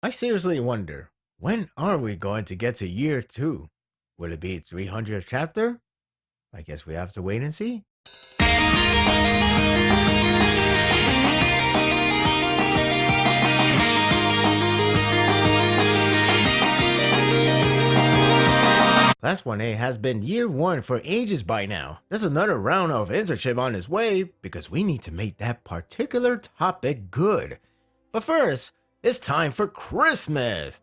I seriously wonder, when are we going to get to year 2? Will it be 300th chapter? I guess we have to wait and see. Class 1A has been year 1 for ages by now. There's another round of internship on its way because we need to make that particular topic good. But first, it's time for Christmas!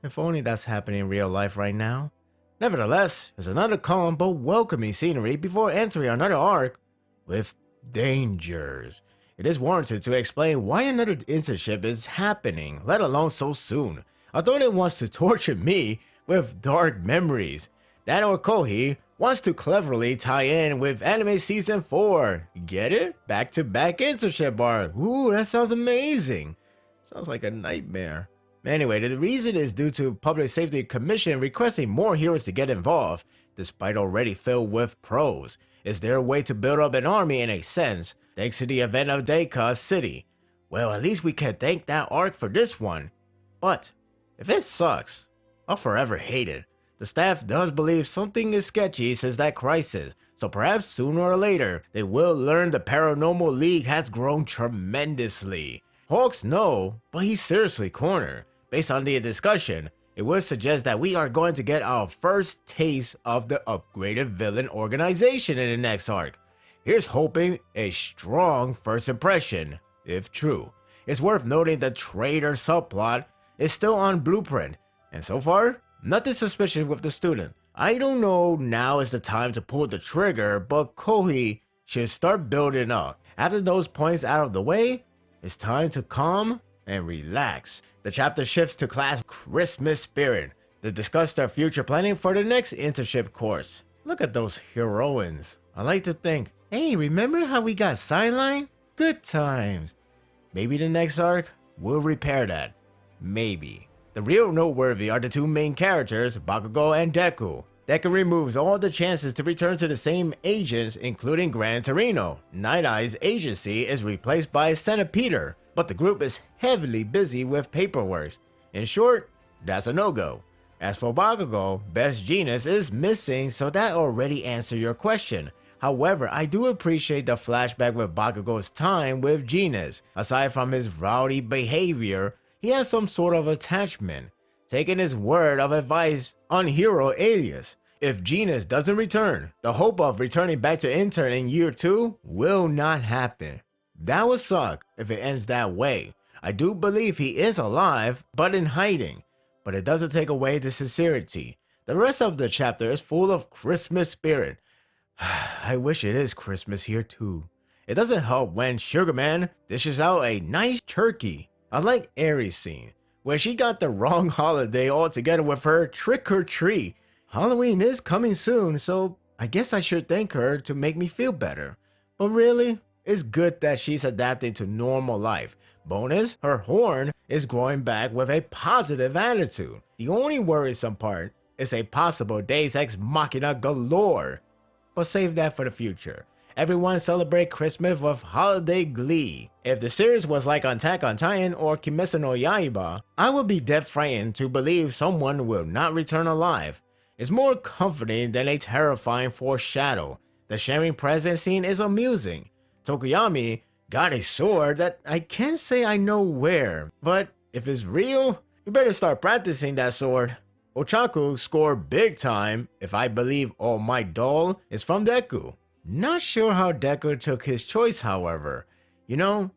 If only that's happening in real life right now. Nevertheless, there's another calm but welcoming scenery before entering another arc with dangers. It is warranted to explain why another internship is happening, let alone so soon. Although it wants to torture me with dark memories, that or Kohi wants to cleverly tie in with anime season 4. Get it? Back to back internship arc. Ooh, that sounds amazing. Sounds like a nightmare. Anyway, the reason is due to Public Safety Commission requesting more heroes to get involved, despite already filled with pros. Is there a way to build up an army in a sense, thanks to the event of Deika City? Well, at least we can thank that arc for this one. But, if it sucks, I'll forever hate it. The staff does believe something is sketchy since that crisis, so perhaps sooner or later, they will learn the Paranormal League has grown tremendously. Hawks no, but he's seriously cornered. Based on the discussion, it would suggest that we are going to get our first taste of the upgraded villain organization in the next arc. Here's hoping a strong first impression, if true. It's worth noting the traitor subplot is still on Blueprint, and so far, nothing suspicious with the student. I don't know now is the time to pull the trigger, but Kohi should start building up. After those points out of the way, it's time to calm and relax. The chapter shifts to class Christmas Spirit to discuss their future planning for the next internship course. Look at those heroines. I like to think, hey, remember how we got sidelined? Good times. Maybe the next arc will repair that. Maybe. The real noteworthy are the two main characters, Bakugo and Deku. Deku removes all the chances to return to the same agents, including Gran Torino. Night Eye's agency is replaced by Centipeder, but the group is heavily busy with paperwork. In short, that's a no-go. As for Bakugo, Best Genius is missing, so that already answers your question. However, I do appreciate the flashback with Bakugo's time with Genius. Aside from his rowdy behavior, he has some sort of attachment, taking his word of advice on Hero Alias. If Genius doesn't return, the hope of returning back to intern in year 2 will not happen. That would suck if it ends that way. I do believe he is alive, but in hiding. But it doesn't take away the sincerity. The rest of the chapter is full of Christmas spirit. I wish it is Christmas here too. It doesn't help when Sugarman dishes out a nice turkey. I like Aries' scene, where she got the wrong holiday altogether with her trick or treat. Halloween is coming soon, so I guess I should thank her to make me feel better. But really, it's good that she's adapting to normal life. Bonus, her horn is growing back with a positive attitude. The only worrisome part is a possible Deus Ex Machina galore. But save that for the future. Everyone celebrate Christmas with holiday glee. If the series was like Attack on Titan or Kimetsu no Yaiba, I would be dead frightened to believe someone will not return alive. It's more comforting than a terrifying foreshadow. The sharing present scene is amusing. Tokoyami got a sword that I can't say I know where, but if it's real, you better start practicing that sword. Ochaku scored big time if I believe All Might Doll is from Deku. Not sure how Deku took his choice, however. You know,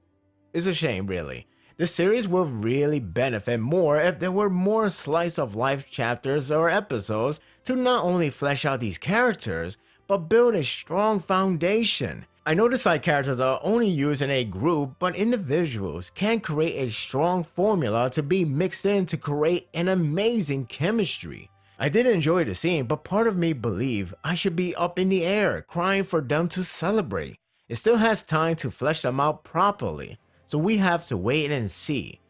it's a shame really. The series will really benefit more if there were more slice of life chapters or episodes to not only flesh out these characters, but build a strong foundation. I know the side characters are only used in a group, but individuals can create a strong formula to be mixed in to create an amazing chemistry. I did enjoy the scene, but part of me believe I should be up in the air crying for them to celebrate. It still has time to flesh them out properly, so we have to wait and see.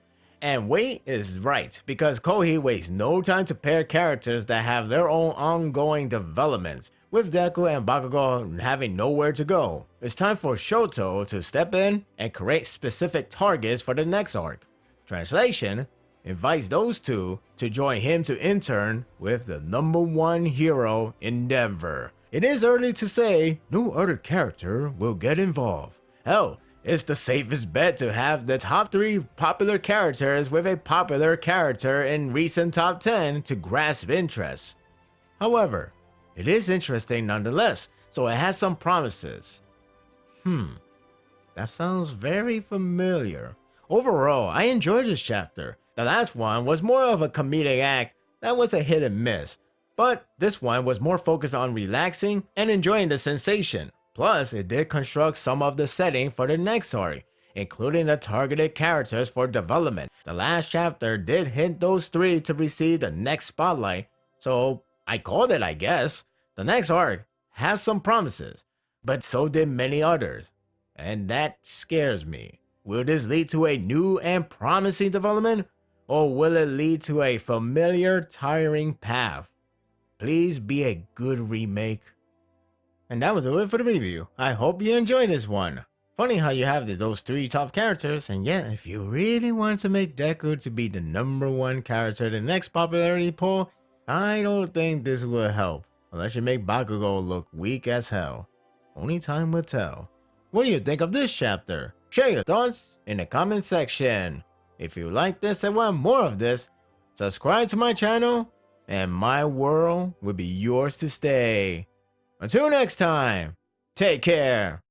And wait is right, because Kohi wastes no time to pair characters that have their own ongoing developments. With Deku and Bakugo having nowhere to go, it's time for Shoto to step in and create specific targets for the next arc. Translation: invites those two to join him to intern with the #1 hero in Denver. It is early to say no other character will get involved. Hell, it's the safest bet to have the top 3 popular characters with a popular character in recent top 10 to grasp interest. However, it is interesting nonetheless, so it has some promises. That sounds very familiar. Overall, I enjoyed this chapter. The last one was more of a comedic act that was a hit and miss, but this one was more focused on relaxing and enjoying the sensation. Plus, it did construct some of the setting for the next story, including the targeted characters for development. The last chapter did hint those 3 to receive the next spotlight, so I called it, I guess. The next arc has some promises, but so did many others, and that scares me. Will this lead to a new and promising development, or will it lead to a familiar, tiring path? Please be a good remake. And that will do it for the review. I hope you enjoyed this one. Funny how you have those 3 top characters, and yet if you really want to make Deku to be the #1 character in the next popularity poll, I don't think this will help, unless you make Bakugo look weak as hell. Only time will tell. What do you think of this chapter? Share your thoughts in the comment section. If you like this and want more of this, subscribe to my channel, and my world will be yours to stay. Until next time, take care.